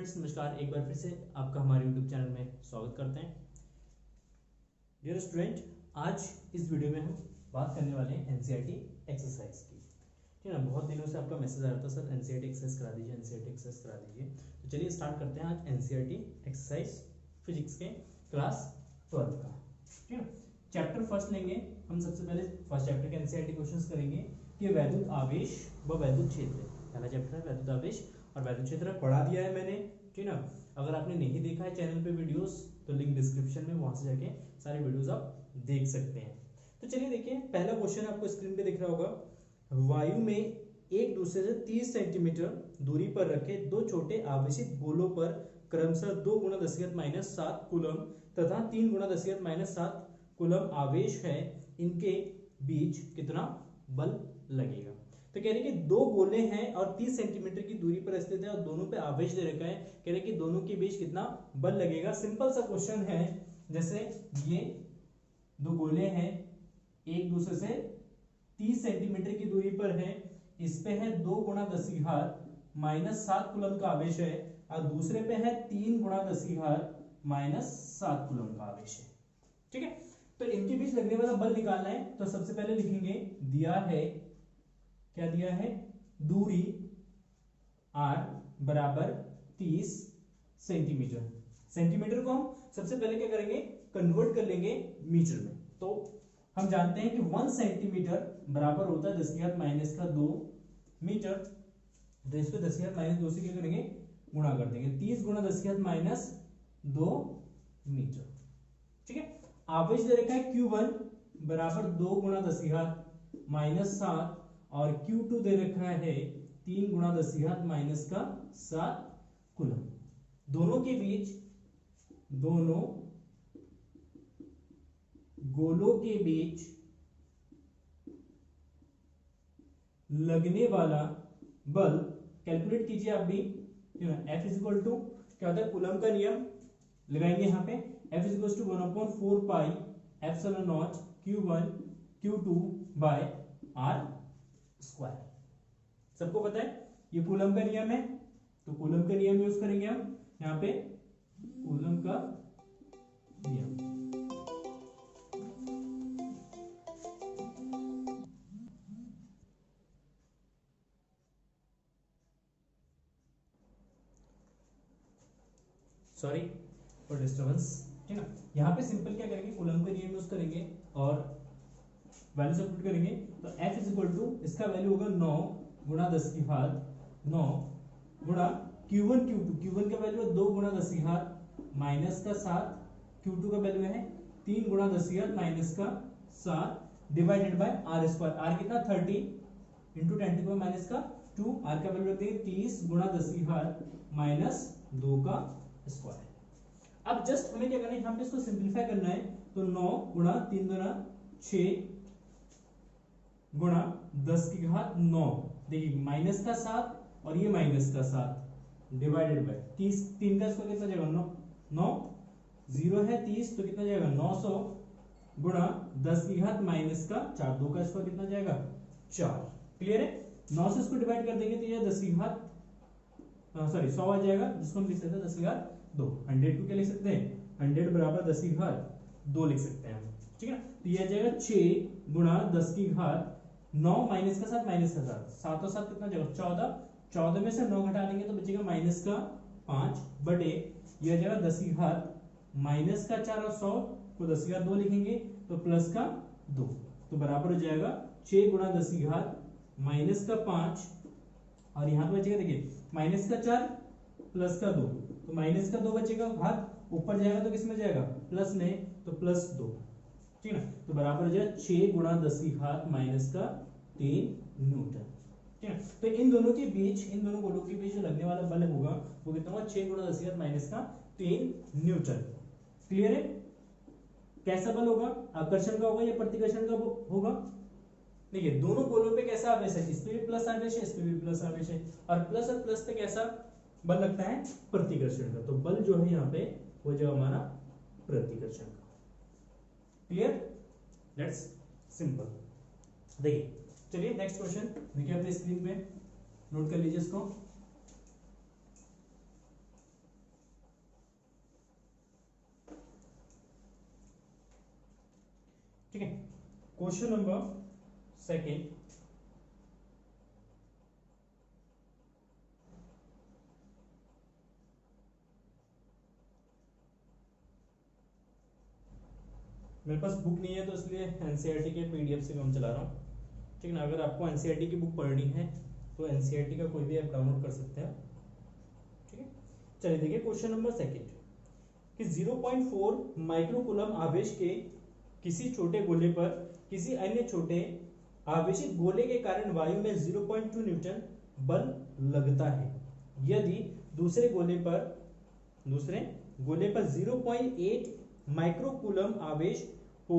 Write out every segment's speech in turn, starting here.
Friends नमस्कार, एक बार फिर से आपका हमारे यूट्यूब चैनल में स्वागत करते हैं। डियर स्टूडेंट, आज इस वीडियो में हम बात करने वाले हैं एनसीईआरटी एक्सरसाइज की। ठीक है ना, बहुत दिनों से आपका मैसेज आ रहा था सर एनसीईआरटी एक्सरसाइज करा दीजिए, एनसीईआरटी एक्सरसाइज करा दीजिए। तो चलिए स्टार्ट करते हैं आज एनसीईआरटी एक्सरसाइज फिजिक्स के क्लास 12 का। ठीक है, चैप्टर फर्स्ट लेंगे हम। सबसे पहले फर्स्ट चैप्टर के एनसीईआरटी क्वेश्चंस करेंगे कि वैद्युत आवेश व वैद्युत क्षेत्र। पहला चैप्टर है वैद्युत आवेश और वैद्युत क्षेत्र पढ़ा दिया है मैंने। ठीक है ना, अगर आपने नहीं देखा है चैनल पे वीडियोस तो लिंक डिस्क्रिप्शन में, वहां से जाके सारे वीडियोस आप देख सकते हैं। तो चलिए देखिए, पहला क्वेश्चन आपको स्क्रीन पे दिख रहा होगा। वायु में एक दूसरे से 30 सेंटीमीटर दूरी पर रखे दो छोटे आवेशित गोलों पर क्रमशः 2 × 10⁻⁷ कूलम तथा 3 × 10⁻⁷ कूलम आवेश है, इनके बीच कितना बल लगेगा। तो कह रहे कि दो गोले हैं और 30 सेंटीमीटर की दूरी पर स्थित है और दोनों पे आवेश दे रखा है। कह रहे कि दोनों के बीच कितना बल लगेगा। सिंपल सा क्वेश्चन है, जैसे ये दो गोले हैं, एक दूसरे से 30 सेंटीमीटर की दूरी पर है, इस पे है 2 × 10⁻⁷ कूलम का आवेश है और दूसरे पे है 3 × 10⁻⁷ कूलम का आवेश है। ठीक है, तो इनके बीच लगने वाला बल निकालना है। तो सबसे पहले लिखेंगे, दिया है, क्या दिया है, दूरी r बराबर 30 सेंटीमीटर। सेंटीमीटर को हम सबसे पहले क्या करेंगे, कन्वर्ट कर लेंगे मीटर में। तो हम जानते हैं कि 1 सेंटीमीटर बराबर होता है 10⁻⁻2 मीटर। तो इसको 10⁻⁻2 से क्या करेंगे, गुणा कर देंगे। 30 × 10⁻2 मीटर। ठीक है, आवेश दे रखा है Q1 बराबर 2 × 10⁻⁷ और Q2 दे रखा है 3 × 10⁻⁷ कूलम। दोनों के बीच, दोनों गोलों के बीच लगने वाला बल कैलकुलेट कीजिए आप भी। F इक्वल टू क्या होता है, कूलम का नियम लगाएंगे यहाँ पे। F equal to 1/4 pi epsilon naught Q1 Q2 by R square. सबको पता है ये कूलम का नियम है, तो कूलम का नियम यूज करेंगे हम यहाँ पे, कूलम का नियम। Sorry for disturbance. ठीक है ना, यहाँ पे सिंपल क्या करेंगे, कूलम का नियम यूज करेंगे और वैल्यू सब्स्टिट्यूट करेंगे। तो F इज इक्वल टू, इसका वैल्यू होगा 9 × 10⁻9 गुणा Q1 Q2। Q1 का वैल्यू है 2 × 10⁻⁷, Q2 का वैल्यू है 3 × 10⁻⁷ divided by R square. R कितना, 30 इंटू 10⁻²। R का वैल्यू रखते हैं 30 × 10⁻2 का स्क्वायर। अब जस्ट हमें क्या करना है, यहाँ पे इसको सिंपलीफाई करना है। तो 9 × 3 × 6 गुणा 10⁻9, देखिए -7 और ये -7 डिवाइडेड बाय 30। 3 का स्क्वायर कितना जाएगा, 9 0 है 30 तो कितना जाएगा 900 गुणा 10⁻⁻4। 2 का स्क्वायर कितना जाएगा 4। क्लियर है, 9 से इसको डिवाइड कर देंगे तो ये 100 आ जाएगा, जिसको हम लिख सकते हैं 10⁻2। 100 को क्या लिख सकते हैं, 100 बराबर 10⁻2 लिख सकते हैं हम। ठीक है, तो ये आ जाएगा 6 गुणा 10⁻9 -7 7 और 7 कितना जाएगा 14। 14 में से 9 घटा देंगे तो बचेगा -5 बटे, ये आ जाएगा 10⁻4 और 100 को 10⁻2 लिखेंगे तो +2, तो बराबर हो जाएगा 6 गुणा 10⁻5 और यहाँ पे बचेगा, देखिए -4 +2, तो -2 बचेगा, भाग ऊपर जाएगा तो किस में जाएगा, प्लस में, तो +2। ठीक है ना, तो बराबर हो जाएगा 6 गुणा 10⁻³ न्यूटन। ठीक है, तो इन दोनों के बीच, इन दोनों गोलों के बीच जो लगने वाला बल होगा वो कितना होगा, 6 गुणा 10⁻³ न्यूटन। क्लियर है, कैसा बल होगा, आकर्षण का होगा या प्रतिकर्षण का होगा। देखिए दोनों गोलों पे कैसा आवेश है, इस पे भी प्लस आवेश है, इस पे भी प्लस आवेश है, और प्लस पे कैसा बल लगता है, प्रतिकर्षण का। तो बल जो है यहाँ पे वो जो हमारा प्रतिकर्षण का। Clear, that's simple. देखिए चलिए नेक्स्ट क्वेश्चन देखिए अपने स्क्रीन पे, नोट कर लीजिए इसको। ठीक है। क्वेश्चन नंबर सेकेंड, मेरे पास बुक नहीं है तो इसलिए एनसीईआरटी के पीडीएफ से काम चला रहा हूँ, ठीक है ना। अगर आपको एनसीईआरटी की बुक पढ़नी है तो एनसीईआरटी का कोई भी ऐप डाउनलोड कर सकते हैं, ठीक है। चलिए देखिए क्वेश्चन नंबर सेकेंड कि 0.4 माइक्रोकूलम आवेश के किसी छोटे गोले पर किसी अन्य छोटे आवेशित गोले के कारण वायु में 0.2 न्यूटन बल लगता है। यदि दूसरे गोले पर 0.8 माइक्रोकूलम आवेश हो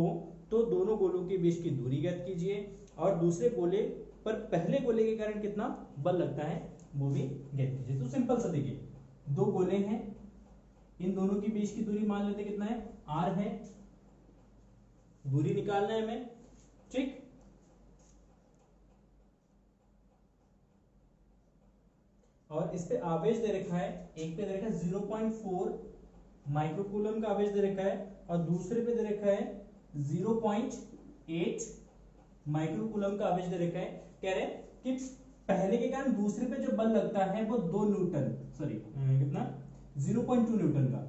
तो दोनों गोलों के बीच की दूरी ज्ञात कीजिए और दूसरे गोले पर पहले गोले के कारण कितना बल लगता है वो भी ज्ञात कीजिए। तो सिंपल सा देखिए, दो गोले हैं, इन दोनों के बीच की दूरी मान लेते कितना है, r है, दूरी निकालना है हमें, ठीक। और इस पे आवेश दे रखा है, एक पे दे रखा है 0.4 माइक्रोकूलम का आवेश दे रखा है और दूसरे पे दे रखा है 0.8 माइक्रोकूलम का आवेश दे रखा है। कह रहे हैं कि पहले के कारण दूसरे पे जो बल लगता है वो 2 न्यूटन, सॉरी कितना 0.2 न्यूटन का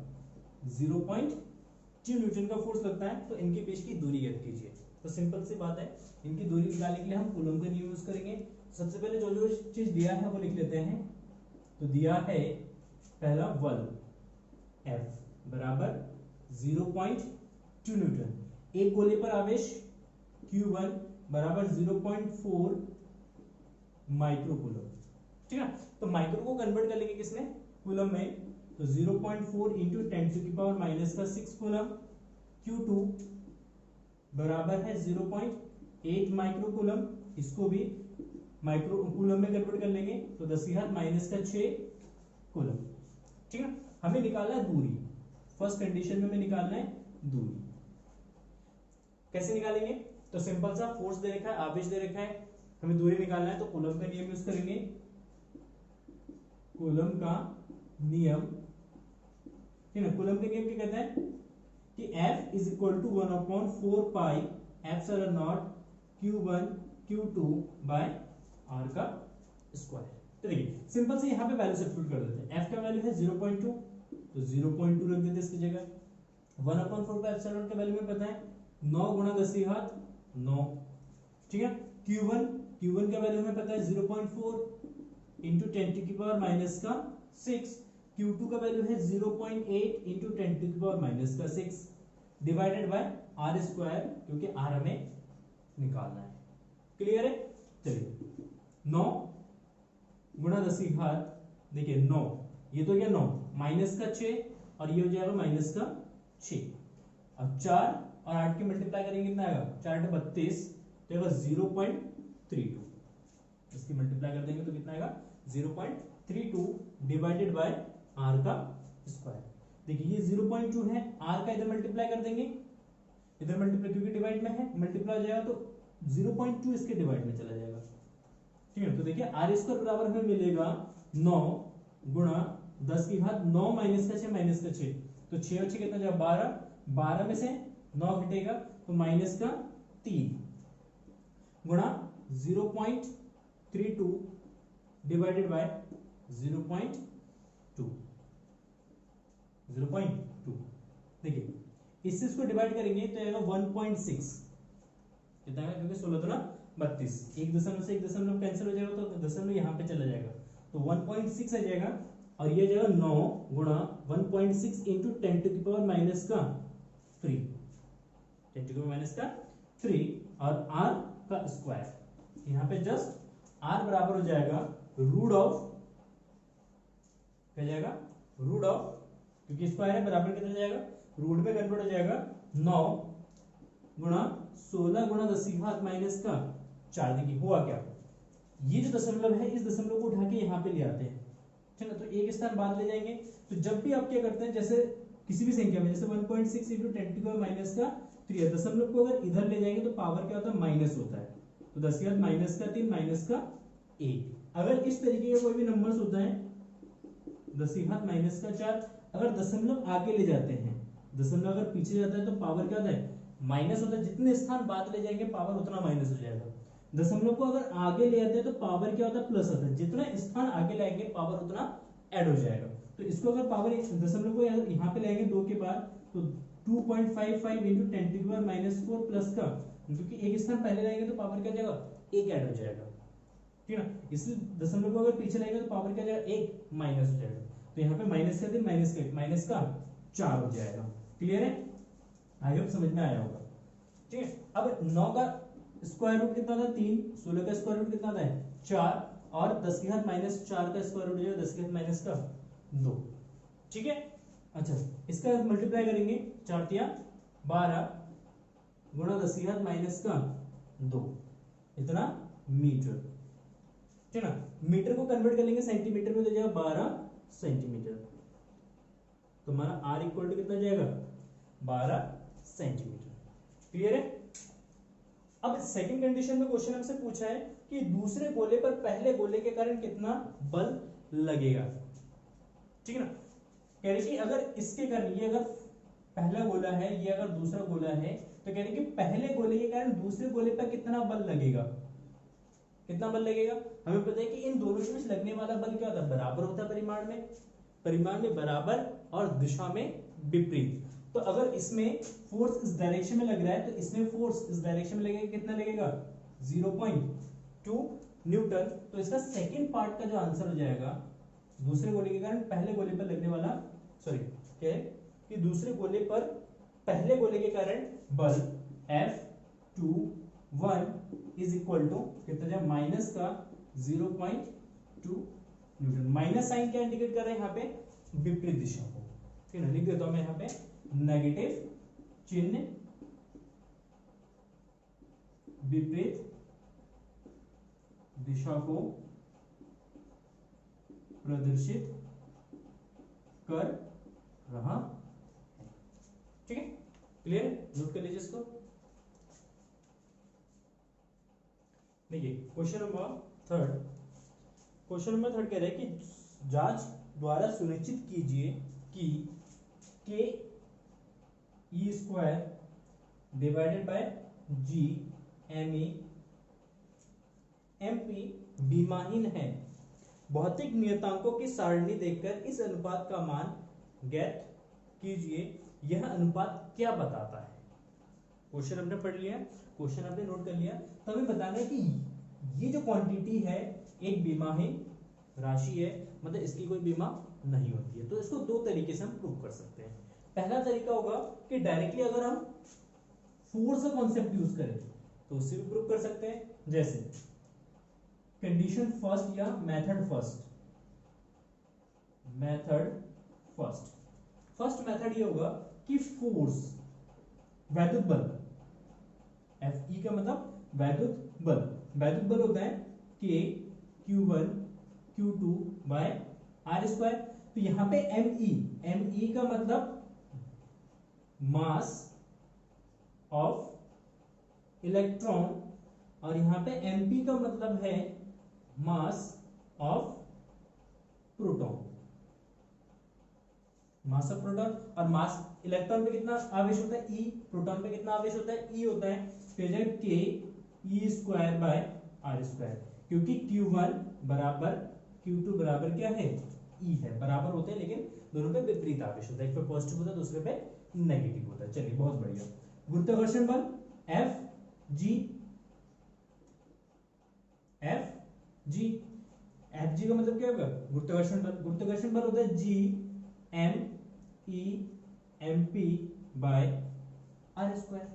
0.2 न्यूटन का फोर्स लगता है। तो इनके बीच की दूरी ज्ञात कीजिए। तो सिंपल सी बात है, इनकी दूरी निकालने के लिए हम कूलम का नियम यूज करेंगे। सबसे पहले जो जो चीज दिया है वो लिख लेते हैं। तो दिया है पहला बल F बराबर 0.2 न्यूटन, एक गोले पर आवेश Q1 बराबर 0.4 माइक्रोकूलम, ठीक है। तो माइक्रो को कन्वर्ट कर लेंगे किसमें, कूलम में। तो 0.4 इंटू 10⁻⁻⁶ कूलम। Q2 बराबर है 0.8 माइक्रोकूलम, इसको भी माइक्रो कूलम में कन्वर्ट कर लेंगे तो 10⁻⁻⁶ कूलम, ठीक है। हमें निकालना है दूरी, फर्स्ट कंडीशन में हमें निकालना है दूरी। कैसे निकालेंगे, तो सिंपल सा, फोर्स दे रखा है, आवेश दे रखा है, हमें दूरी निकालना है तो कूलम का नियम यूज करेंगे। कूलम का नियम, ठीक है। कूलम के नियम क्या कहता है कि F is equal to 1/4 pi epsilon naught Q1 Q2 by R का स्क्वायर। तो देखिए सिंपल से यहाँ पे वैल्यू सब्स्टिट्यूट कर देते हैं। F का वैल्यू है 0.2, तो 0.2 रख देते इसकी जगह। 1/4 का एप्सिलॉन का वैल्यू में पता है 9 गुणा 10⁹9, ठीक है। Q1 का वैल्यू हमें पता है 0.4 इंटू 10⁻⁻⁶। Q2 का वैल्यू है 0.8 into 10⁻⁻⁶ divided by R square, क्योंकि R हमें निकालना है। क्लियर है। चलिए 9 गुणा 10⁻, देखिए 9, ये तो क्या 9 माइनस का 6 और ये हो जाएगा माइनस का 6। अब 4 और 8 के मल्टीप्लाई करेंगे कितना आएगा, 4 × 32 तो आएगा 0.32, इसकी मल्टीप्लाई कर देंगे तो कितना आएगा 0.32 डिवाइडेड बाय R का स्क्वायर। देखिए ये 0.2 है, R का इधर मल्टीप्लाई कर देंगे, इधर मल्टीप्लाई क्योंकि डिवाइड में है, मल्टीप्लाई हो जाएगा तो 0.2 इसके डिवाइड में चला जाएगा, ठीक है। तो देखिए R स्क्वायर बराबर हमें मिलेगा 9 गुणा 10⁻9 माइनस का 6 माइनस का 6, तो 6 और 6 कितना जाएगा 12, 12 में से 9 घटेगा तो माइनस का 3 गुणा 0.32 डिवाइडेड बाय 0.2। देखिए इससे इसको डिवाइड करेंगे तो आएगा 1.6, कितना आएगा, क्योंकि 16 तो ना 32, एक दशमलव से एक दशमलव कैंसिल हो जाएगा तो दशमलव यहाँ पे चला जाएगा तो 1.6 आ जाएगा। और ये जाएगा 9 गुणा 1.6 इंटू 10⁻³ और R का स्क्वायर, यहाँ पे जस्ट R बराबर हो जाएगा रूट ऑफ, क्या जाएगा रूट ऑफ, क्योंकि स्क्वायर है बराबर कितना जाएगा, रूट में कन्वर्ट हो जाएगा 9 गुणा 16 गुणा 10⁻⁻⁴। देखिए हुआ क्या, ये जो दशमलव है इस दशमलव को उठा के यहाँ पे ले आते हैं, ठीक है। तो एक स्थान बाद ले जाएंगे। तो जब भी आप क्या करते हैं, जैसे किसी भी संख्या में जैसे 1.6 इंटू 10⁻⁻³ है, दशमलव को अगर इधर ले जाएंगे तो पावर क्या होता है, माइनस होता है, तो 10⁻³ माइनस का 1। अगर इस तरीके के कोई भी नंबर्स होता है 10⁻⁻⁴, अगर दशमलव आगे ले जाते हैं, दशमलव अगर पीछे जाता है तो पावर क्या होता है माइनस होता है, जितने स्थान बाद ले जाएंगे पावर उतना माइनस हो जाएगा। दशमलव को अगर आगे ले आते हैं तो पावर क्या होता है, प्लस होता है, जितना स्थान आगे लाएंगे पावर उतना ऐड हो जाएगा। तो इसको अगर पावर दशमलव को अगर यहाँ पे लाएंगे 2 के बाद तो 2.55 इंटू 10 टू पावर -4 प्लस का, क्योंकि एक स्थान पहले लाएंगे तो पावर क्या हो जाएगा, 1 ऐड हो जाएगा, ठीक है ना। इसलिए दशमलव को अगर पीछे लाएंगे तो पावर क्या हो जाएगा, 1 माइनस हो जाएगा। तो यहाँ पे माइनस कर दे, माइनस का 4 हो जाएगा। क्लियर है, आई होप समझ में आया होगा, ठीक है। अब 9 का स्क्वायर रूट कितना था, 3, 16 का स्क्वायर रूट कितना था, 4, और 10 के घात -4 का स्क्वायर रूट हो जाएगा 10 के घात -2, ठीक है। अच्छा, इसका मल्टीप्लाई करेंगे, 4 तिया 12 गुणा 10 के घात -2, इतना मीटर, ठीक है ना। मीटर को कन्वर्ट कर लेंगे सेंटीमीटर में, तो जाएगा 12 सेंटीमीटर। तो हमारा आर इक्वल टू कितना जाएगा, 12 सेंटीमीटर। क्लियर है। अब सेकंड कंडीशन में क्वेश्चन हमसे पूछा है कि दूसरे गोले पर पहले गोले के कारण कितना बल लगेगा, ठीक है ना। कह रही कि अगर इसके कारण, ये अगर पहला गोला है, ये अगर दूसरा गोला है, तो कह रही कि पहले गोले के कारण दूसरे गोले पर कितना बल लगेगा, कितना बल लगेगा। हमें पता है कि इन दोनों के बीच लगने वाला बल क्या होता है, बराबर होता है परिमाण में बराबर और दिशा में विपरीत। तो अगर इसमें फोर्स इस डायरेक्शन में लग रहा है तो इसमें फोर्स इस डायरेक्शन में लगेगा, कितना लगेगा, 0.2 न्यूटन। तो इसका सेकंड पार्ट का जो आंसर हो जाएगा, दूसरे गोले के कारण पहले गोले पर लगने वाला, सॉरी क्या है कि दूसरे गोले पर पहले गोले के कारण बल F21 इज इक्वल टू कितना जाए, माइनस का 0.2 न्यूटन। माइनस साइन क्या इंडिकेट कर रहे हैं यहाँ पे, विपरीत दिशा को, ठीक है। लिख देता हूं मैं यहाँ पे नेगेटिव चिन्ह, विपरीत दिशा को प्रदर्शित कर रहा है, ठीक है। क्लियर, नोट कर लीजिए इसको। देखिए क्वेश्चन नंबर थर्ड कह रहे हैं कि जांच द्वारा सुनिश्चित कीजिए कि k e square divided by G m e m p विमाहीन है। भौतिक नियतांकों की सारणी देखकर इस अनुपात का मान ज्ञात कीजिए। यह अनुपात क्या बताता है। क्वेश्चन हमने पढ़ लिया, क्वेश्चन हमने नोट कर लिया। तो हमें बताना है कि ये जो क्वांटिटी है एक विमाहीन राशि है, मतलब इसकी कोई बीमा नहीं होती है। तो इसको दो तरीके से हम प्रूव कर सकते हैं। पहला तरीका होगा कि डायरेक्टली अगर हम फोर्स का कॉन्सेप्ट यूज करें तो उससे भी प्रूव कर सकते हैं, जैसे कंडीशन फर्स्ट या मेथड फर्स्ट मेथड ये होगा कि फोर्स वैद्युत बल, Fe का मतलब वैद्युत बल होता है K Q1 Q2 by R square. तो यहां पे Me का मतलब मास ऑफ इलेक्ट्रॉन और यहां पे Mp का मतलब है mass of proton, mass of proton. और मास इलेक्ट्रॉन पे कितना आवेश होता है, E, प्रोटॉन पे कितना आवेश होता है, E होता है। फिर K E square by R square, क्योंकि Q1 बराबर Q2 बराबर क्या है, E है, बराबर होते हैं लेकिन दोनों पे विपरीत आवेश होता है, एक पे पॉजिटिव होता है दूसरे पे नेगेटिव होता है। चलिए बहुत बढ़िया। गुरुत्वाकर्षण बल Fg का मतलब क्या होगा, गुरुत्वाकर्षण बल होता है G M E M P by R square.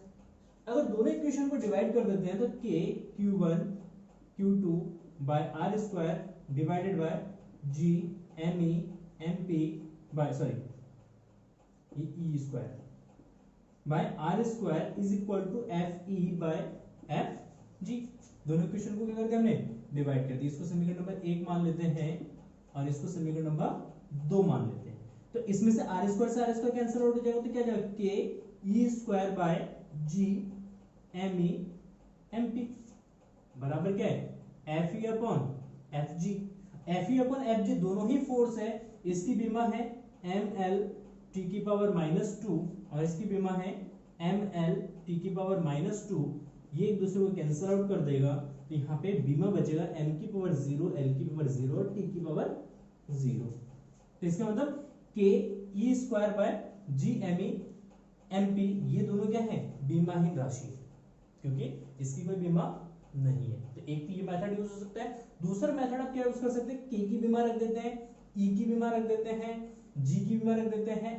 अगर दोनों इक्वेशन को डिवाइड कर देते हैं तो K Q1 Q2 by R square divided by G M E M P by E square by R square is equal to F E by F G। दोनों equation को क्या करके हमने डिवाइड कर दिया। इसको समीकरण नंबर 1 मान लेते हैं और इसको समीकरण नंबर 2 मान लेते हैं। तो इसमें से R स्क्वायर कैंसिल आउट हो जाएगा, तो क्या जाएगा K E square bye G M E M P बराबर क्या है F E upon F G। F E upon F G दोनों ही फोर्स है, इसकी बीमा है ml t की पावर -2 और इसकी बीमा है ml टी की पावर -2 ये एक दूसरे को कैंसिल आउट कर देगा, तो यहाँ पे बीमा बचेगा m की पावर 0 l की पावर 0 और t की पावर 0। तो इसका मतलब k e square bye g m e m p ये दोनों क्या है, बीमाहीन राशि है, क्योंकि इसकी कोई बीमा नहीं है। तो एक तो ये मेथड यूज हो सकता है। दूसरा मेथड आप क्या यूज कर सकते हैं, k की बीमा रख देते हैं, e की बीमा रख देते हैं, g की बीमा रख देते हैं,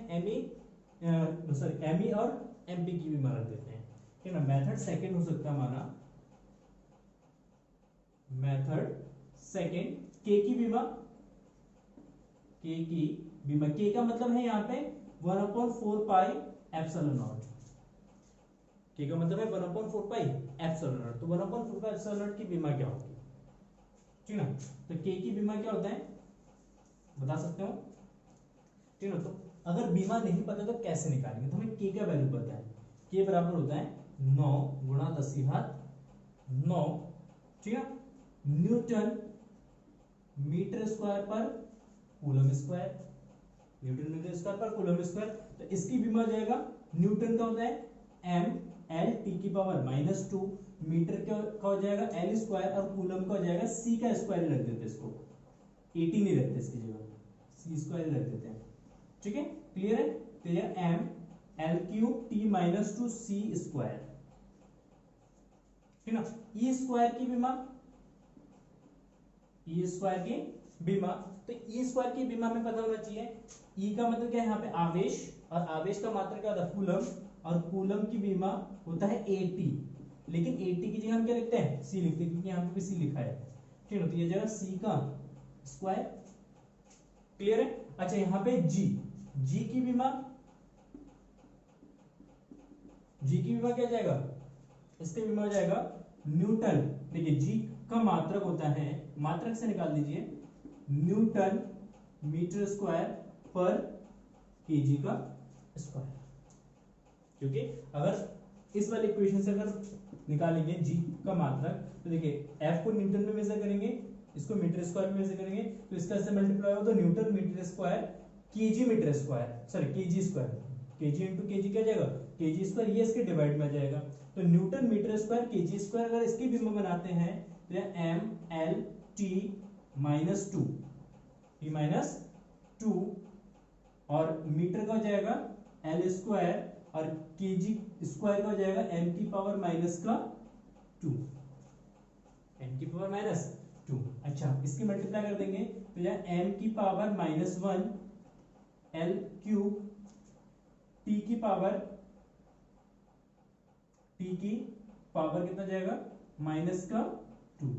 me और mp की बीमा रख देते हैं, ठीक है ना। मेथड सेकंड हो सकता है हमारा, मेथड सेकंड k की बीमा, k की बीमा, k का मतलब है यहाँ पे 1/4 पाई एप्सिलॉन नॉट, k का मतलब है 1/4 पाई एप्सिलॉन नॉट। तो 1/4 पाई एप्सिलॉन नॉट की बीमा क्या होगी, ठीक है ना। तो k की बीमा क्या होता है बता सकते हो, ठीक है ना। तो अगर बीमा नहीं पता तो कैसे निकालेंगे, तो हमें k का वैल्यू पता है, k बराबर होता है 9 गुणा 10⁻9, ठीक है, न्यूटन मीटर स्क्वायर पर coulomb square, newton metre square पर कूलम स्क्वायर। तो इसकी बीमा जाएगा, न्यूटन का होता है m l t की पावर -2, मीटर का हो जाएगा l स्क्वायर और कूलम का हो जाएगा c का स्क्वायर रख देते, इसको 18 नहीं रखते, इसकी जगह c स्क्वायर रख देते हैं, ठीक है, क्लियर है। तो यह m l cube t -2 c square, ठीक ना। e स्क्वायर की बीमा, e स्क्वायर की बीमा, तो e स्क्वायर की बीमा में पता होना चाहिए, e का मतलब क्या है यहाँ पे आवेश, और आवेश का मात्रा क्या होता है कूलम, और कूलम की बीमा होता है 80, लेकिन 80 की जगह हम क्या लिखते हैं, c लिखते हैं, क्योंकि यहाँ पे भी c लिखा है, ठीक है। तो ये जगह c का स्क्वायर, क्लियर है। अच्छा यहाँ पे g की बीमा, g की बीमा क्या जाएगा, इसकी बीमा हो जाएगा न्यूटन, देखिए g का मात्रक होता है, मात्रक से निकाल दीजिए, न्यूटन मीटर स्क्वायर पर केजी का स्क्वायर, क्योंकि अगर इस वाले इक्वेशन से अगर निकालेंगे g का मात्रक, तो देखिए f को न्यूटन में मेजर करेंगे, इसको मीटर स्क्वायर में मेजर करेंगे, तो इसका से मल्टीप्लाई हो तो newton metre square KG metre square, sorry KG square, KG into KG क्या जाएगा, केजी स्क्वायर, ये इसके डिवाइड में आ जाएगा। तो newton metre square KG square, अगर इसकी बीमा बनाते हैं तो यह m l t -2 t -2 और मीटर का हो जाएगा l स्क्वायर और केजी स्क्वायर का हो जाएगा m की पावर -2, m की पावर -2। अच्छा इसकी मल्टीप्लाई कर देंगे तो यह m की पावर -1 l क्यूब t की पावर कितना जाएगा -2,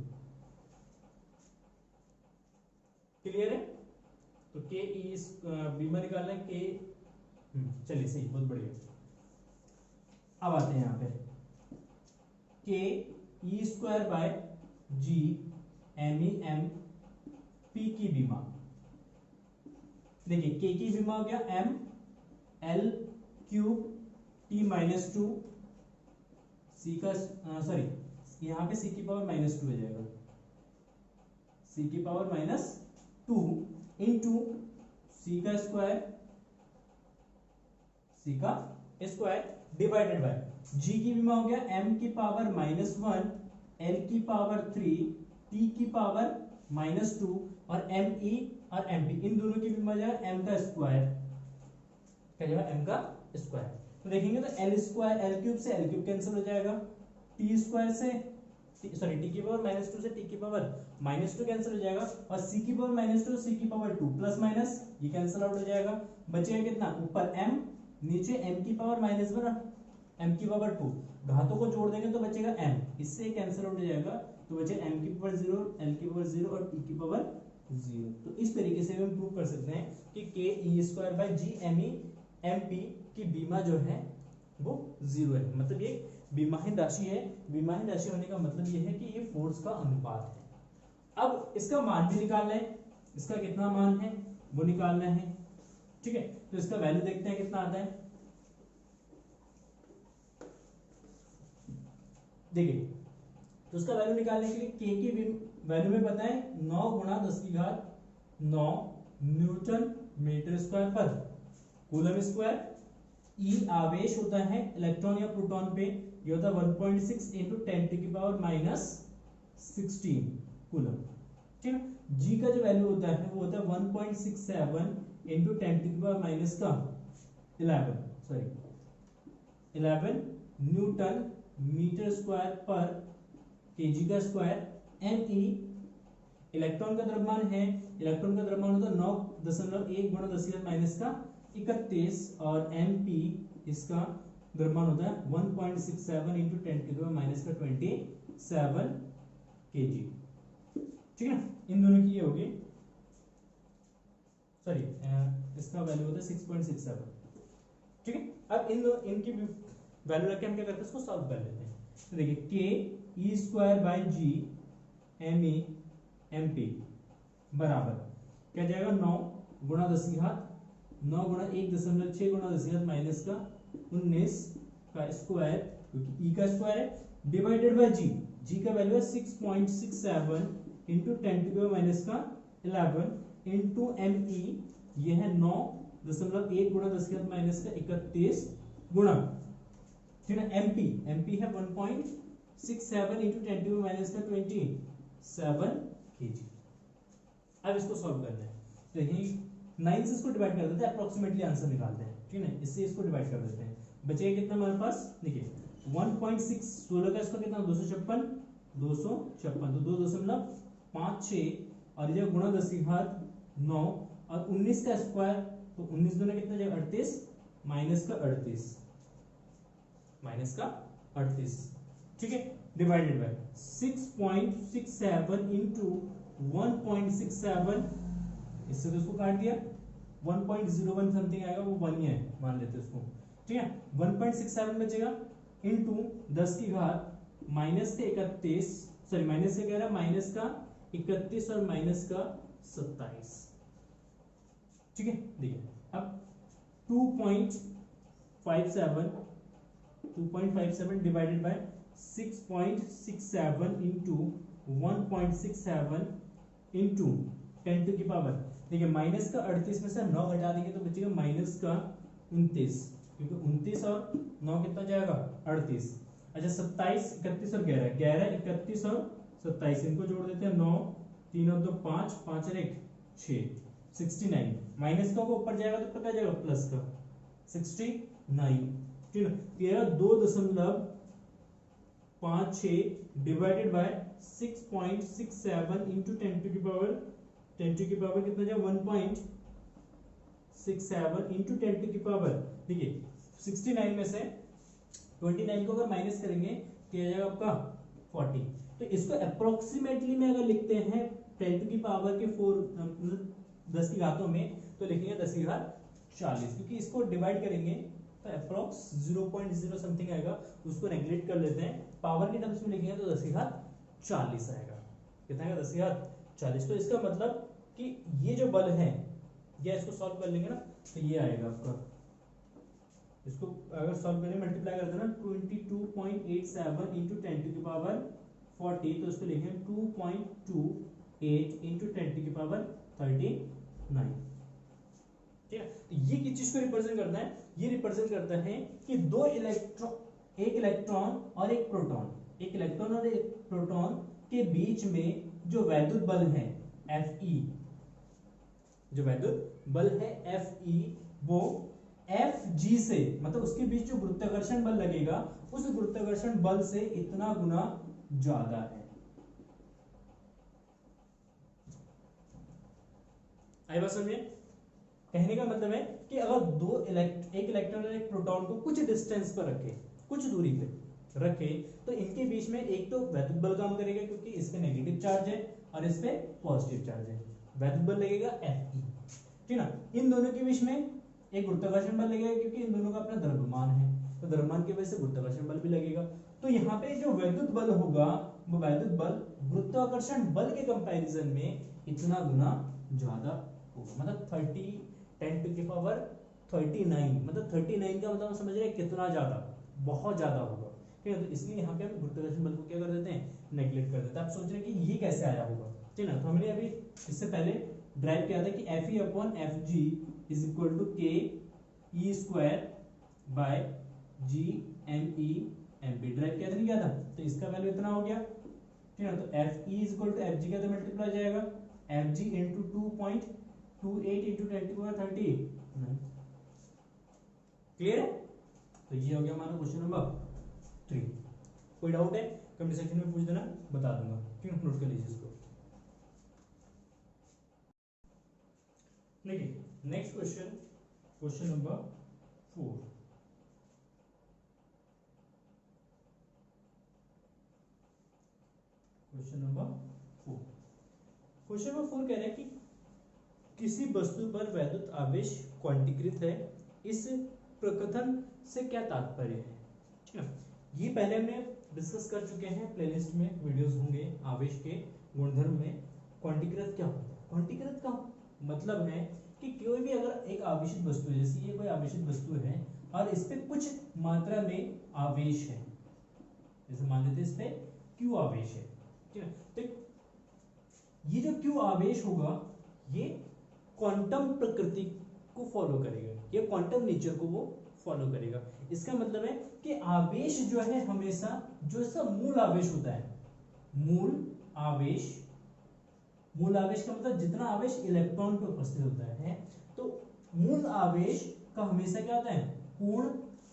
क्लियर है। तो के ई बीमा निकालना है, के चलिए सही, बहुत बढ़िया। अब आते हैं यहाँ पे k e square by G m e m p की बीमा, देखिए के की बीमा हो गया m l cube t -2 c का सॉरी यहाँ पे c की पावर -2 हो जाएगा, c की पावर -2 इंटू c का स्क्वायर डिवाइडेड बाय g की बीमा हो गया m की पावर -1 l की पावर 3 t की पावर -2 और me और mp, इन दोनों की बीमा जाएगा m का स्क्वायर, क्या जाएगा m का स्क्वायर। तो देखेंगे तो l स्क्वायर, l क्यूब से l क्यूब कैंसिल हो जाएगा, t स्क्वायर से सॉरी t की पावर -2 से t की पावर -2 कैंसिल हो जाएगा, और c की पावर -2 c की पावर 2 प्लस माइनस ये कैंसिल आउट हो जाएगा, बचेगा कितना, ऊपर m नीचे m की पावर -1 और m की पावर 2, घातों को जोड़ देंगे तो बचेगा m, इससे कैंसिल आउट हो जाएगा, तो बचे m की पावर 0 l की पावर 0 और t की पावर 0। तो इस तरीके से हम प्रूव कर सकते हैं कि k e square bye g m e m p की बीमा जो है वो 0 है, मतलब ये बीमाहीन राशि है। बीमाहीन राशि होने का मतलब ये है कि ये फोर्स का अनुपात है। अब इसका मान भी निकालना है, इसका कितना मान है वो निकालना है, ठीक है। तो इसका वैल्यू देखते हैं कितना आता है, देखिए तो उसका वैल्यू निकालने के लिए k की वैल्यू में पता है 9 गुणा 10⁹9 न्यूटन मीटर स्क्वायर पर कूलम स्क्वायर, ई आवेश होता है इलेक्ट्रॉन या प्रोटॉन पे, ये होता है 1.6 इंटू 10⁻16 कूलम। ठीक है, जी का जो वैल्यू होता है वो होता है 1.67 इंटू 11 न्यूटन मीटर स्क्वायर पर केजी का स्क्वायर। एम ई इलेक्ट्रॉन का द्रव्यमान है, इलेक्ट्रॉन का द्रव्यमान होता है 9.1 गुणा 10⁻31 और एम पी इसका द्रव्यमान होता है 1.67 इंटू 10⁻27 केजी। ठीक है ना, इन दोनों की ये होगी, सॉरी इसका वैल्यू होता है 6.67। ठीक है, अब इनकी वैल्यू रख के हम क्या करते हैं, इसको सॉल्व कर लेते हैं। तो देखिए k e square by G m e m p बराबर क्या जाएगा 9 गुणा 10⁻, 9 गुणा 1.6 गुणा 10⁻- का 19 का स्क्वायर, क्योंकि ई का स्क्वायर है, डिवाइडेड बाय जी। जी का वैल्यू है 6.67 इंटू 10⁻11 इंटू एम ई, ये है 9.1 गुणा 10⁻31 गुणा, ठीक है, एमपी है 1.67 इंटू 10⁻27 केजी। अब इसको सॉल्व करना है, देखिए 9 से इसको डिवाइड कर देते हैं, अप्रोक्सीमेटली आंसर निकालते हैं। ठीक है, इससे इसको डिवाइड कर देते हैं, बचेगा कितना हमारे पास, देखिए 1.6 16 का इसका कितना 256 तो 2.56 और ये गुणा 10⁻9 और 19 का स्क्वायर, तो 19 दोनों कितना जाएगा 38 माइनस का 38। ठीक है, डिवाइडेड बाय 6.67 इंटू 1.67, इससे तो इसको काट दिया, 1.01 समथिंग आएगा, वो 1 ही है मान लेते हैं उसको। ठीक है, 1.67 बचेगा इंटू 10 की घात माइनस के 31, सॉरी माइनस से कह रहा है माइनस का 31 और माइनस का 27। ठीक है, देखिए अब 2.57 divided by 6.67 into 1.67 into 10 to की पावर, देखिए माइनस का 38 में से 9 घटा देंगे तो बचेगा माइनस का 29, क्योंकि 29 और 9 कितना जाएगा 38। अच्छा 27, 31 और 11 31 और 27 इनको जोड़ देते हैं, 9 3 और 2 5 5 और 1 6 69, माइनस का ऊपर जाएगा तो क्या जाएगा प्लस का 69। ठीक है, 2.56 डिवाइडेड बाय 6.67 इंटू 10 टू की पावर कितना जाएगा 1.67 इंटू 10 टू की पावर, देखिए 69 में से 29 को अगर माइनस करेंगे तो यह जाएगा आपका 40। तो इसको अप्रोक्सीमेटली में अगर लिखते हैं 10 टू की पावर के 4 10 की घातों में, तो लिखेंगे 10 की घात 40, क्योंकि इसको डिवाइड करेंगे तो अप्रोक्स 0.0 समथिंग आएगा, उसको नेगलेक्ट कर लेते हैं, पावर के टर्म्स में लिखेंगे तो 10 की घात 40 आएगा। कितना आएगा 10 की घात 40। तो इसका मतलब कि ये जो बल है, या इसको सॉल्व कर लेंगे ना तो ये आएगा आपका, इसको अगर सॉल्व करें मल्टीप्लाई कर देना 22.87 इंटू 10 टू की पावर 40, तो इसको लिखेंगे 2.28 इंटू 10 टू की पावर 39। ठीक है, तो ये किस चीज को रिप्रेजेंट करता है, ये रिप्रेजेंट करता है कि एक इलेक्ट्रॉन और एक प्रोटॉन के बीच में जो वैद्युत बल है Fe, वो Fg से, मतलब उसके बीच जो गुरुत्वाकर्षण बल लगेगा उस गुरुत्वाकर्षण बल से इतना गुना ज्यादा है। आई बात समझे? कहने का मतलब है कि अगर एक इलेक्ट्रॉन और एक प्रोटॉन को कुछ डिस्टेंस पर रखे, कुछ दूरी पे रखे, तो इनके बीच में एक तो वैद्युत बल काम करेगा, क्योंकि इस पे नेगेटिव चार्ज है और इस पे पॉजिटिव चार्ज है, वैद्युत बल लगेगा Fe। ठीक ना, इन दोनों के बीच में एक गुरुत्वाकर्षण बल लगेगा, क्योंकि इन दोनों का अपना द्रव्यमान है, तो द्रव्यमान की वजह से गुरुत्वाकर्षण बल भी लगेगा। तो यहाँ पे जो वैद्युत बल होगा वो वैद्युत बल गुरुत्वाकर्षण बल के कंपैरिजन में इतना गुना ज्यादा होगा, मतलब 10 टू की पावर 39, मतलब 39 का मतलब समझ रहे हैं कितना ज्यादा, बहुत ज्यादा होगा। ठीक है, तो इसलिए यहाँ पे हम गुरुत्वाकर्षण बल को क्या कर देते हैं, नेग्लेक्ट कर देते हैं। आप सोच रहे हैं कि ये कैसे आया होगा, ठीक है ना, तो हमने अभी इससे पहले ड्राइव किया था कि Fe upon Fg is equal to k e square by G m e m p, derive किया था नहीं किया था, तो इसका वैल्यू इतना हो गया, ठीक है। तो F E is equal to F G का तो मल्टीप्लाई जाएगा, F G into 2.28 into 10⁻30। Clear है? तो ये हो गया हमारा क्वेश्चन नंबर 3। कोई डाउट है कमेंट सेक्शन में पूछ देना, बता दूंगा, ठीक है। नोट कर लीजिए इसको। देखिए next question, question number 4। Question number 4, question number 4 कह रहे हैं कि किसी वस्तु पर वैद्युत आवेश क्वांटीकृत है, इस प्रकथन से क्या तात्पर्य है, ठीक है। ये पहले हमने डिस्कस कर चुके हैं, प्लेलिस्ट में वीडियोस होंगे आवेश के गुणधर्म में। क्वांटीकृत क्या होता है? क्वांटीकृत का मतलब है कि कोई भी अगर एक आवेशित वस्तु है, जैसे ये कोई आवेशित वस्तु है और इस पे कुछ मात्रा में आवेश है, जैसे मान लेते हैं इस पे Q आवेश है, ठीक है। तो ये जो Q आवेश होगा ये क्वांटम प्रकृति को फॉलो करेगा, ये क्वांटम नेचर को वो फॉलो करेगा। इसका मतलब है कि आवेश जो है हमेशा जो इसका मूल आवेश होता है, मूल आवेश का मतलब जितना आवेश इलेक्ट्रॉन पे उपस्थित होता है, तो मूल आवेश का हमेशा क्या होता है? पूर्ण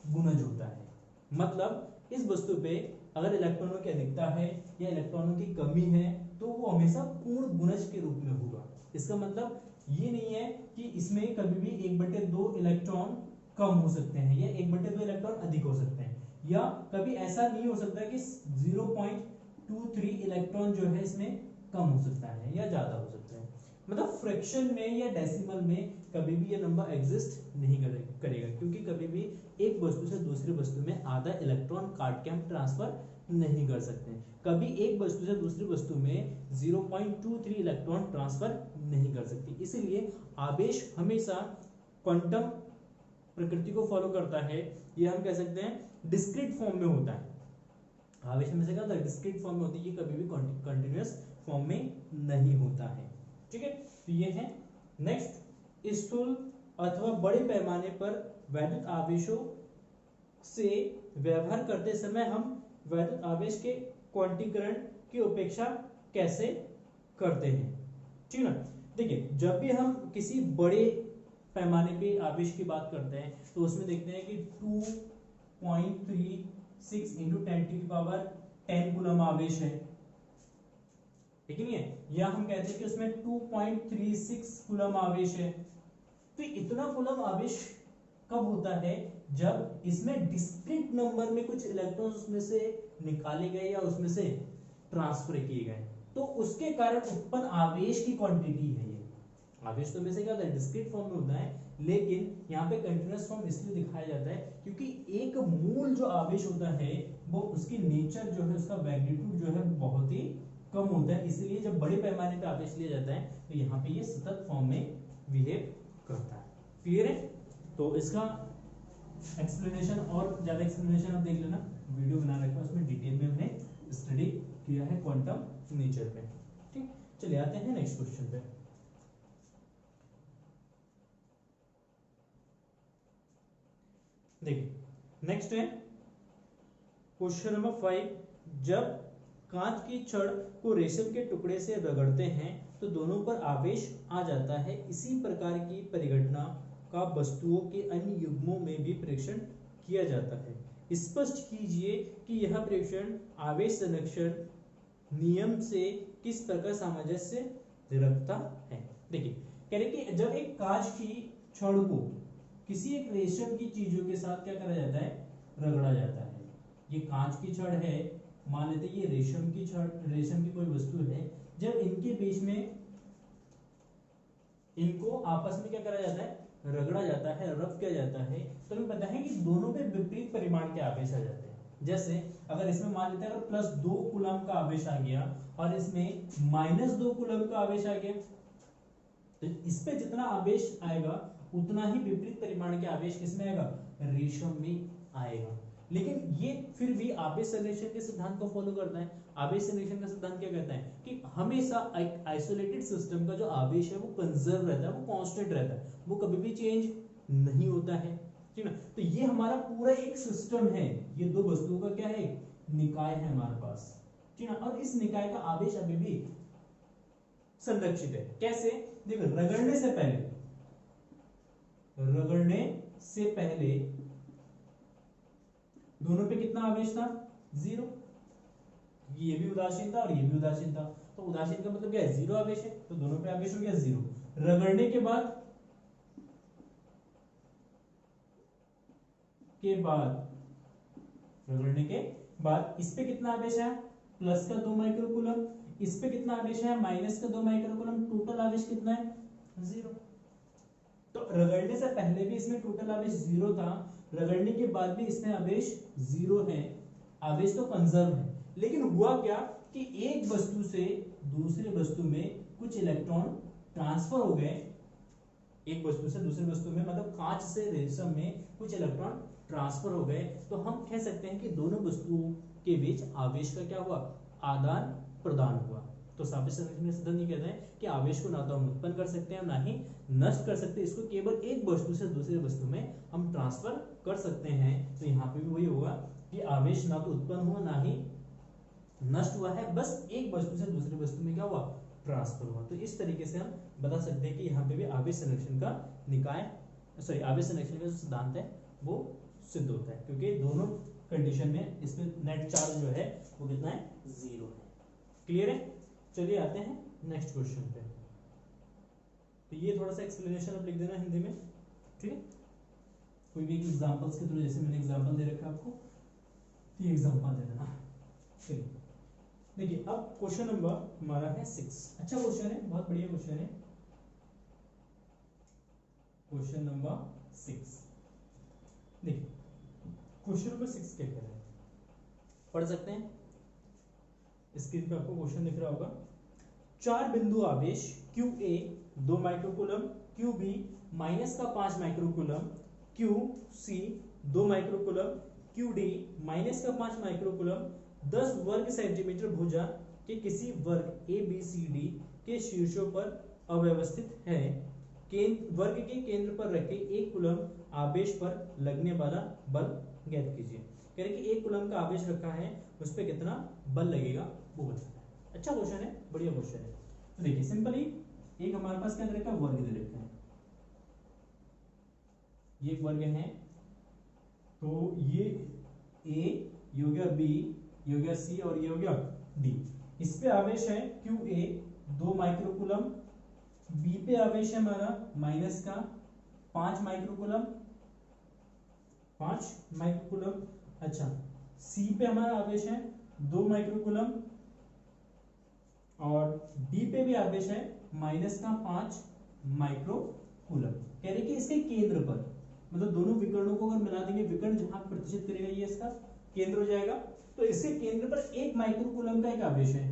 गुणज होता है। मतलब इस वस्तु पे अगर इलेक्ट्रॉनों की अधिकता है या इलेक्ट्रॉनों की कमी है तो वो हमेशा पूर्ण गुणज के रूप में होगा। इसका मतलब ये नहीं है कि इसमें कभी भी 1/2 इलेक्ट्रॉन कम हो सकते हैं या 1/2 इलेक्ट्रॉन अधिक हो सकते हैं, या कभी ऐसा नहीं हो सकता कि 0.23 इलेक्ट्रॉन जो है इसमें कम हो सकता है या ज्यादा हो सकता है। मतलब फ्रैक्शन में या डेसिमल में कभी भी ये नंबर एग्जिस्ट नहीं करेगा, क्योंकि कभी भी एक वस्तु से दूसरी वस्तु में आधा इलेक्ट्रॉन काट के हम ट्रांसफर नहीं कर सकते। कभी एक वस्तु से दूसरी वस्तु में 0.23 इलेक्ट्रॉन ट्रांसफर नहीं कर सकती। इसलिए आवेश हमेशा क्वांटम प्रकृति को फॉलो करता है। ये हम कह सकते हैं डिस्क्रीट फॉर्म में होता है। आवेश हमेशा क्या होता है? डिस्क्रीट फॉर्म में होती है, ये कभी भी कंटीन्यूअस फॉर्म में नहीं होता है, ठीक है। तो ये है नेक्स्ट, स्थूल अथवा बड़े पैमाने पर वैद्युत आवेशों से व्यवहार करते समय हम वैद्युत आवेश के क्वांटीकरण की उपेक्षा कैसे करते हैं, ठीक है ना। देखिए जब भी हम किसी बड़े पैमाने पे आवेश की बात करते हैं तो उसमें देखते हैं कि 2.36 इंटू 10⁻10 कूलम आवेश है, ठीक नहीं है, या हम कहते हैं कि उसमें 2.36 कूलम आवेश है। तो इतना कूलम आवेश कब होता है? जब इसमें डिस्क्रीट नंबर में कुछ इलेक्ट्रॉन्स उसमें से निकाले गए या उसमें से ट्रांसफर किए गए, तो उसके कारण उत्पन्न आवेश की क्वांटिटी है। ये आवेश तो वैसे क्या होता है? डिस्क्रीट फॉर्म में होता है, लेकिन यहाँ पे कंटीन्यूअस फॉर्म इसलिए दिखाया जाता है क्योंकि एक मूल जो आवेश होता है वो उसकी नेचर जो है, उसका मैग्नीट्यूड जो है बहुत ही कम होता है। इसलिए जब बड़े पैमाने पे आवेश लिया जाता है तो यहाँ पे ये सतत फॉर्म में बिहेव करता है। क्लियर है? तो इसका एक्सप्लेनेशन और ज्यादा एक्सप्लेनेशन आप देख लेना, वीडियो बना रखा है उसमें डिटेल में हमने स्टडी किया है क्वांटम नेचर पे, ठीक। चलिए आते हैं नेक्स्ट क्वेश्चन पे। देखिए नेक्स्ट है क्वेश्चन नंबर 5। जब कांच की छड़ को रेशम के टुकड़े से रगड़ते हैं तो दोनों पर आवेश आ जाता है। इसी प्रकार की परिघटना का वस्तुओं के अन्य युग्मों में भी परीक्षण किया जाता है। स्पष्ट कीजिए कि यह परीक्षण आवेश संरक्षण नियम से किस प्रकार सामंजस्य रखता है। देखिए कह रहे कि जब एक कांच की छड़ को किसी एक रेशम की चीजों के साथ क्या करा जाता है? रगड़ा जाता है। ये कांच की छड़ है, मान लेते ये रेशम की छड़, रेशम की कोई वस्तु है, जब इनके बीच में इनको आपस में क्या करा जाता है? रगड़ा जाता है, रब किया जाता है, तो हमें पता है कि दोनों पे विपरीत परिमाण के आवेश आ जाते हैं। जैसे अगर इसमें मान लेते हैं अगर +2 कूलम का आवेश आ गया और इसमें -2 कूलम का आवेश आ गया, तो इस पे जितना आवेश आएगा उतना ही विपरीत परिमाण के आवेश किसमें आएगा? रेशम में आएगा। लेकिन ये फिर भी आवेश संरक्षण के सिद्धांत को फॉलो करता है। आवेश संरक्षण का सिद्धांत क्या कहता है कि हमेशा एक आइसोलेटेड सिस्टम का जो आवेश है वो कंजर्व रहता है, वो कांस्टेंट रहता है, वो कभी भी चेंज नहीं होता है। ठीक है ना। तो ये हमारा पूरा एक सिस्टम है, ये दो वस्तुओं का क्या है, निकाय है हमारे पास, ठीक है ना। और इस निकाय का आवेश अभी भी संरक्षित है। कैसे, देखो रगड़ने से पहले दोनों पे कितना आवेश था, 0। ये भी उदासीन था और ये भी उदासीन था, तो उदासीन का मतलब क्या है, 0 आवेश है, तो दोनों पे आवेश हो गया 0। रगड़ने के बाद इस पे कितना आवेश है, प्लस का 2 माइक्रोकूलम, इस पे कितना आवेश है, माइनस का 2 माइक्रोकूलम, टोटल आवेश कितना है, 0। तो रगड़ने से पहले भी इसमें टोटल आवेश 0 था, रगड़ने के बाद भी इसमें आवेश 0 है, आवेश तो कंजर्व है। लेकिन हुआ क्या कि एक वस्तु से दूसरे वस्तु में कुछ इलेक्ट्रॉन ट्रांसफर हो गए, एक वस्तु से दूसरी वस्तु में, मतलब कांच से रेशम में कुछ इलेक्ट्रॉन ट्रांसफर हो गए, तो हम कह सकते हैं कि दोनों वस्तुओं के बीच आवेश का क्या हुआ, आदान प्रदान हुआ। तो सापेक्ष संरक्षण का सिद्धांत ये कहता है कि आवेश को ना तो हम उत्पन्न कर सकते हैं ना ही नष्ट कर सकते हैं, इसको केवल एक वस्तु से दूसरी वस्तु में हम ट्रांसफर कर सकते हैं। तो यहाँ पे भी वही होगा कि आवेश ना तो उत्पन्न हुआ ना ही नष्ट हुआ है, बस एक वस्तु से दूसरी वस्तु में क्या हुआ, ट्रांसफर हुआ। तो इस तरीके से हम बता सकते हैं कि यहाँ पे भी आवेश संरक्षण का आवेश संरक्षण का जो सिद्धांत है वो सिद्ध होता है, क्योंकि दोनों कंडीशन में इसमें नेट चार्ज जो है वो कितना है, 0 है। क्लियर है। चलिए आते हैं नेक्स्ट क्वेश्चन पे। तो ये थोड़ा सा एक्सप्लेनेशन आप लिख देना हिंदी में, ठीक है, कोई भी एग्जांपल्स के थ्रू, जैसे मैंने एग्जांपल दे रखा है आपको, ये एग्जांपल दे देना। चलिए देखिए, अब क्वेश्चन नंबर हमारा है 6। अच्छा क्वेश्चन है, बहुत बढ़िया क्वेश्चन है। क्वेश्चन नंबर 6 देखिए, क्वेश्चन नंबर 6 क्या कह रहा है, पढ़ सकते हैं, स्क्रीन पे आपको क्वेश्चन दिख रहा होगा। 4 बिंदु आवेश QA 2 माइक्रोकूलम, QB माइनस का 5 microcoulomb, QC 2 microcoulomb, QD minus का 5 माइक्रोकूलम 10 वर्ग सेंटीमीटर भुजा के किसी वर्ग ABCD के शीर्षों पर अव्यवस्थित है। वर्ग के केंद्र पर रखे 1 कूलम आवेश पर लगने वाला बल ज्ञात कीजिए। कह रहे कि 1 कूलम का आवेश रखा है, उस पर कितना बल लगेगा वो बताना है। अच्छा क्वेश्चन है, बढ़िया क्वेश्चन है। तो देखिए सिंपली एक हमारे पास क्या दे रखा है, वर्ग दे रखा है, ये एक वर्ग है, तो ये A, ये हो गया B, ये हो गया C और ये हो गया D। इस पे आवेश है QA 2 माइक्रोकूलम, B पे आवेश है हमारा माइनस का 5 माइक्रोकूलम, 5 माइक्रोकूलम। अच्छा, C पे हमारा आवेश है 2 माइक्रोकूलम और D पे भी आवेश है माइनस का 5 माइक्रोकूलम। कह रहे कि इसके केंद्र पर, मतलब दोनों विकर्णों को अगर मिला देंगे, विकर्ण जहां प्रतिष्ठित करेगा ये इसका केंद्र हो जाएगा, तो इसके केंद्र पर 1 माइक्रोकूलम का एक आवेश है,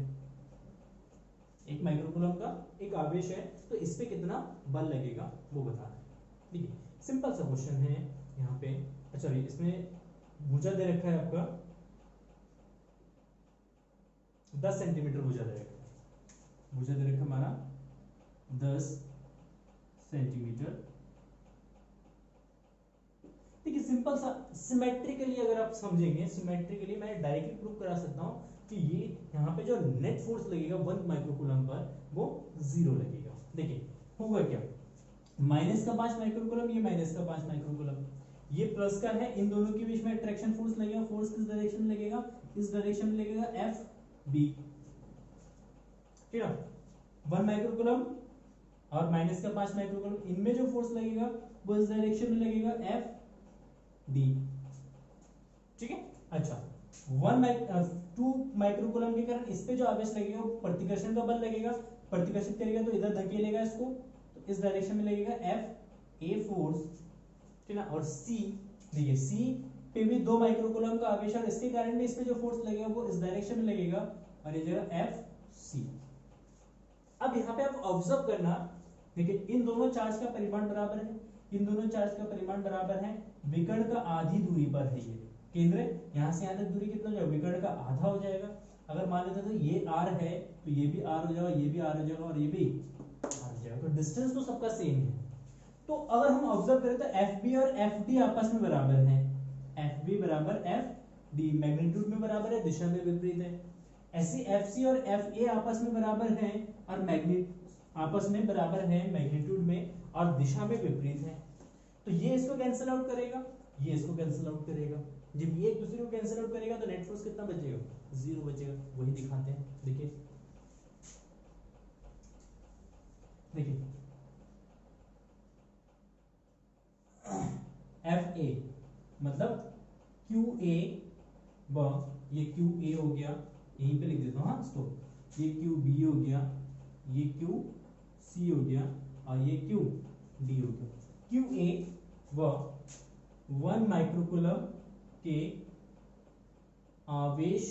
1 माइक्रोकूलम का एक आवेश है, तो इस पे कितना बल लगेगा वो बताना है। देखिए सिंपल सा क्वेश्चन है यहाँ पे। अच्छा इसमें भुजा दे रखा है आपका 10 सेंटीमीटर भुजा दे रखा है, भुजा दे रखा हमारा 10 सेंटीमीटर। देखिए सिंपल सा सिमेट्रिकली अगर आप समझेंगे, सिमेट्रिकली मैं डायरेक्टली प्रूव करा सकता हूं कि ये यहाँ पे जो नेट फोर्स लगेगा 1 माइक्रोकूलम पर वो 0 लगेगा। देखिए होगा क्या, माइनस का 5 माइक्रोकूलम, ये माइनस का 5 माइक्रोकूलम, ये प्लस का है, इन दोनों के बीच में अट्रैक्शन फोर्स लगेगा, फोर्स किस डायरेक्शन में लगेगा, इस डायरेक्शन में लगेगा FB, ठीक है। 1 माइक्रोकूलम और माइनस का 5 माइक्रोकूलम, इनमें जो फोर्स लगेगा वो इस डायरेक्शन में लगेगा FD, ठीक है। अच्छा 2 माइक्रोकूलम के कारण इस पे जो आवेश लगेगा वो प्रतिकर्षण का बल लगेगा, प्रतिकर्षित करेगा तो इधर धकेलेगा इसको, तो इस डायरेक्शन में लगेगा FA फोर्स, ठीक है। और C, देखिए C पे भी 2 माइक्रोकूलम का आवेश है, इसके कारण भी इस पे जो फोर्स लगेगा वो इस डायरेक्शन में लगेगा और ये जगह FC। अब यहाँ पे आप ऑब्जर्व करना, देखिए इन दोनों चार्ज का परिमाण बराबर है, इन दोनों चार्ज का परिमाण बराबर है, विकर्ण का आधी दूरी पर है ये केंद्र, यहां से यहां तक दूरी कितना हो जाएगा, विकर्ण का आधा हो जाएगा। अगर मान लेते तो ये R है तो ये भी R हो जाएगा, ये भी R हो जाएगा और ये भी R हो जाएगा, तो डिस्टेंस तो सबका सेम है। तो अगर हम ऑब्जर्व करें तो एफ बी और एफ डी आपस में बराबर हैं, एफ बी बराबर एफ डी, मैग्नीट्यूड में बराबर है, दिशा में विपरीत है। ऐसे एफ सी और एफ ए आपस में बराबर हैं और आपस में बराबर है मैग्नीट्यूड में और दिशा में विपरीत है। तो ये इसको कैंसिल आउट करेगा, ये इसको कैंसिल आउट करेगा। जब ये एक दूसरे को कैंसिल आउट करेगा तो नेट फोर्स कितना बचेगा, 0 बचेगा। वही दिखाते हैं, देखिए देखिए एफ ए मतलब क्यू ए व ये क्यू ए हो गया, यहीं पे लिख देता हूँ हाँ इसको, ये क्यू बी हो गया, ये क्यू सी हो गया और ये क्यू डी हो गया। क्यू ए व 1 माइक्रोकूलम के आवेश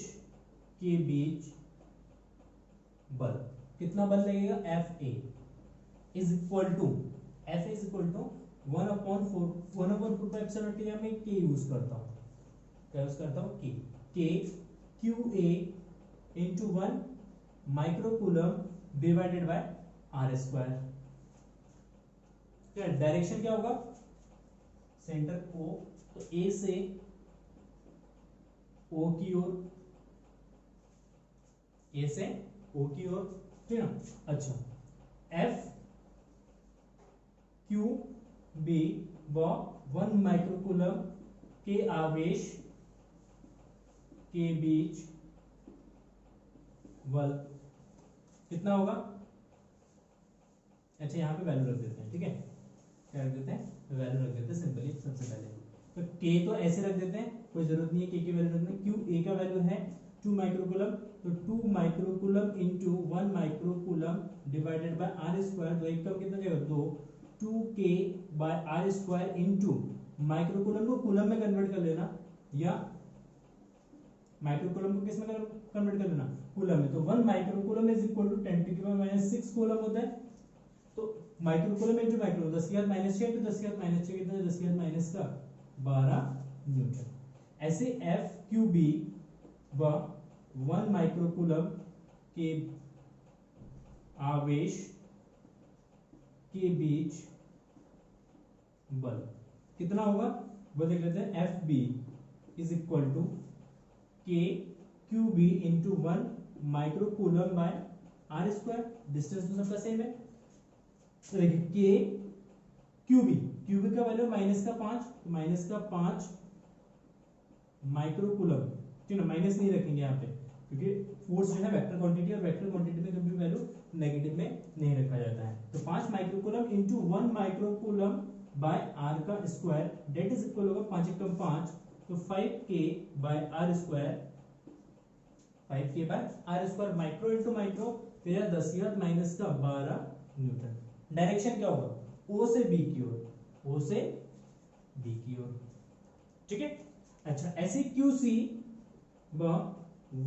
के बीच बल, कितना बल लगेगा, F A is equal to, F is equal to 1/4 में के यूज करता हूं, क्या यूज करता हूं, K Q A into 1 microcoulomb divided by are square. क्या डायरेक्शन क्या होगा, सेंटर ओ, तो ए से ओ की ओर, ए से ओ की ओर, ठीक है ना। अच्छा एफ क्यू बी व 1 माइक्रोकूलम के आवेश के बीच बल कितना होगा। अच्छा यहां पे वैल्यू रख देते हैं, ठीक है, क्या रख देते हैं, वैल्यू रख देते हैं सिंपली सबसे पहले। तो के तो ऐसे रख देते हैं, कोई जरूरत नहीं है के की वैल्यू रखने। क्यू ए का वैल्यू है 2 माइक्रोकूलम, तो 2 microcoulomb into 1 microcoulomb divided by are square, तो एक कम कितना जाएगा 2, 2k by are square into microcoulomb को कूलम में कन्वर्ट कर लेना या माइक्रोकूलम को किस में कन्वर्ट कर लेना, कूलम में। तो 1 microcoulomb is equal to 10⁻⁻6 coulomb होता है। तो माइक्रोकूलम इंटू माइक्रो 10 की घात -6, तो 10 की घात -6 कितना है, 10 की घात -12 न्यूटन। ऐसे एफ क्यू बी व 1 माइक्रोकूलम के आवेश के बीच बल कितना होगा, वो देख लेते हैं। F B is equal to k q B into 1 microcoulomb by are square, distance तो सबका सेम है। तो देखिए के क्यू बी का वैल्यू -5, तो -5 माइक्रोकूलम, ठीक है, माइनस नहीं रखेंगे यहाँ पे क्योंकि फोर्स जो है वेक्टर क्वांटिटी, और वेक्टर क्वांटिटी में कभी वैल्यू नेगेटिव में नहीं रखा जाता है। तो 5 microcoulomb into 1 microcoulomb by are का स्क्वायर, डेट इज इक्वल होगा 5 एकम 5, तो 5k by are square, 5k by are square, micro into micro, फिर 10 की घात -12 न्यूटन। डायरेक्शन क्या होगा, ओ से बी की ओर, ओ से बी की ओर, ठीक है। अच्छा ऐसे QC व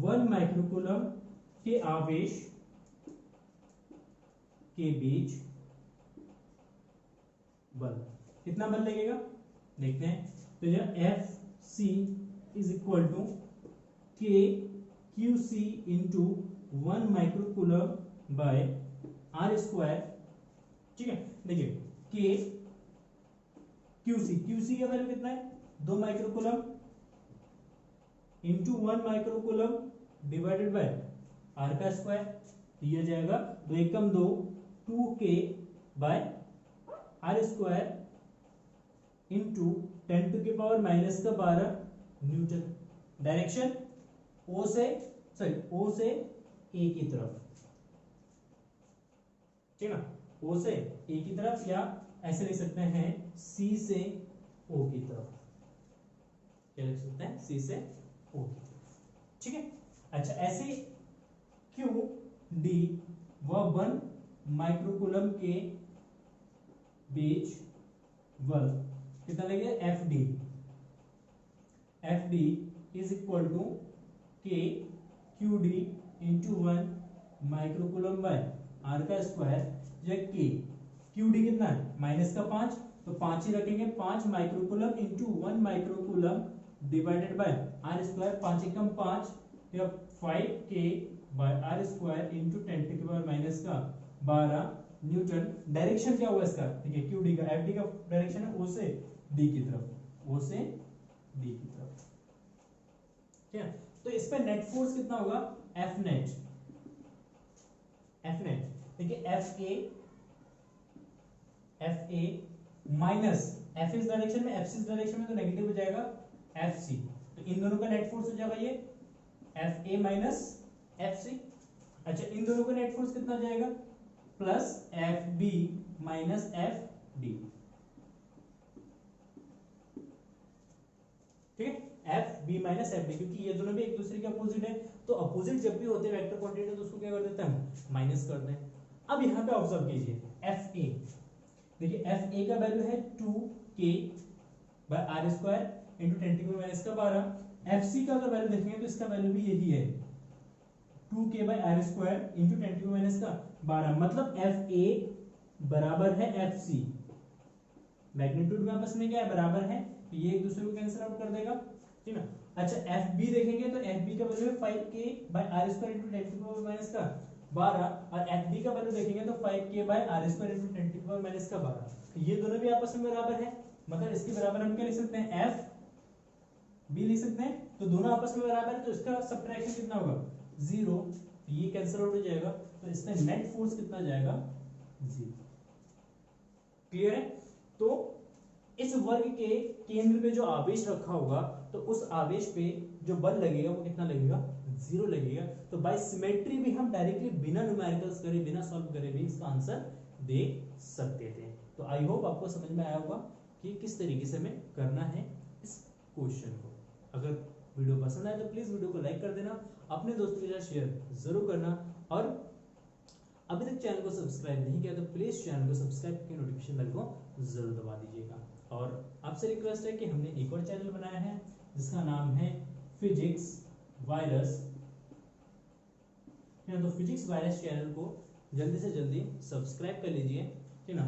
1 माइक्रोकूलम के आवेश के बीच बल, कितना बल लगेगा देखते हैं। तो यह F C is equal to k q C into 1 microcoulomb by are square, ठीक है। देखिए के क्यूसी का वैल्यू कितना है, 2 microcoulomb into 1 microcoulomb divided by are का स्क्वायर, दिया जाएगा 2 एकम 2, 2k by are square into 10⁻⁻12 newton. Direction O से ए की तरफ, ठीक है ना, ओ से ए की तरफ, या ऐसे लिख सकते हैं सी से ओ की तरफ, क्या लिख सकते हैं, सी से ओ की तरफ, ठीक है। अच्छा ऐसे क्यू डी व 1 माइक्रोकूलम के बीच बल कितना लगेगा, F D is equal to k q D into 1 microcoulomb by are का स्क्वायर, या के क्यू डी कितना है -5, तो 5 ही रखेंगे, 5 microcoulomb into 1 microcoulomb divided by are square, 5 एकम 5, या 5k by are square into 10⁻⁻12 newton. Direction क्या हुआ इसका, देखिए क्यू डी का, एफ डी का डायरेक्शन है ओ से डी की तरफ, ओ से डी की तरफ, ठीक है। तो इस पे नेट फोर्स कितना होगा, एफ नेट, एफ नेट देखिए एफ ए माइनस एफ इस डायरेक्शन में, एफ इस डायरेक्शन में तो नेगेटिव हो जाएगा, एफ सी, तो इन दोनों का नेट फोर्स हो जाएगा ये F A minus F C. अच्छा इन दोनों का नेट फोर्स कितना हो जाएगा, plus F B minus F D, ठीक है, F B minus F D, क्योंकि ये दोनों भी एक दूसरे के अपोजिट है, तो अपोजिट जब भी होते हैं वेक्टर क्वांटिटी तो उसको क्या कर देते हैं, माइनस कर दें। अब यहाँ पे ऑब्जर्व कीजिए एफ ए, देखिए एफ ए का वैल्यू है 2k by are square into 10 to minus का 12। एफ सी का अगर वैल्यू देखेंगे तो इसका वैल्यू भी यही है 2k by are square into 10 to minus का 12, मतलब एफ ए बराबर है एफ सी, मैग्नीट्यूड में आपस में क्या है, बराबर है, तो ये एक दूसरे को कैंसिल आउट कर देगा, ठीक है। अच्छा एफ बी देखेंगे तो एफ बी का वैल्यू है 5k by are square into 10 to power minus का 12, और एफ डी का वैल्यू देखेंगे तो 5k by are square into 10 to power minus का 12, तो ये दोनों भी आपस में बराबर है, मतलब इसके बराबर हम क्या लिख सकते हैं, एफ बी लिख सकते हैं, तो दोनों आपस में बराबर है, तो इसका सब्ट्रैक्शन कितना होगा, 0, तो ये कैंसिल आउट हो जाएगा, तो इसमें नेट फोर्स कितना जाएगा, 0। क्लियर है। तो इस वर्ग के केंद्र पे जो आवेश रखा होगा तो उस आवेश पे जो बल लगेगा वो कितना लगेगा, 0 लगेगा। तो बाय सिमेट्री भी हम डायरेक्टली बिना न्यूमेरिकल्स करे, बिना सॉल्व करे भी इसका आंसर दे सकते थे। तो आई होप आपको समझ में आया होगा कि किस तरीके से हमें करना है इस क्वेश्चन को। अगर वीडियो पसंद आए तो प्लीज वीडियो को लाइक कर देना, अपने दोस्तों के साथ शेयर जरूर करना, और अभी तक चैनल को सब्सक्राइब नहीं किया तो प्लीज चैनल को सब्सक्राइब करके नोटिफिकेशन बेल को जरूर दबा दीजिएगा। और आपसे रिक्वेस्ट है कि हमने एक और चैनल बनाया है जिसका नाम है फिजिक्स वायरस, तो फिजिक्स वायरस चैनल को जल्दी से जल्दी सब्सक्राइब कर लीजिए, ठीक ना,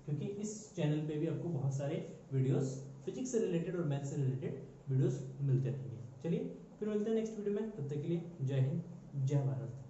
क्योंकि इस चैनल पे भी आपको बहुत सारे वीडियोस फिजिक्स से रिलेटेड और मैथ से रिलेटेड वीडियोस मिलते रहेंगे। चलिए फिर मिलते हैं नेक्स्ट वीडियो में, तब तक के लिए जय हिंद जय भारत।